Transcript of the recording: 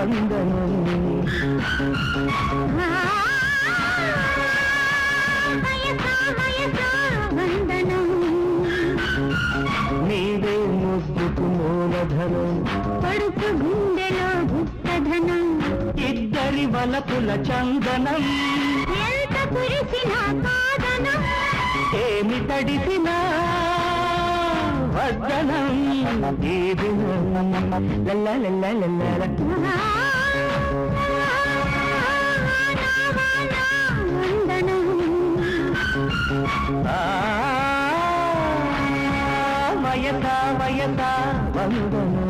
వందనం నీవే ముద్దుకు మూలధనం పడుకు గుండెలో గుప్తధనం ఇద్దరి వలపుల చందనం ఎంత కురిసినా కాదనం ఏమి తడిసినా వద్దనం ఈ దినం లల్ల లల్ల లల్ల వయసా వయసా వందనం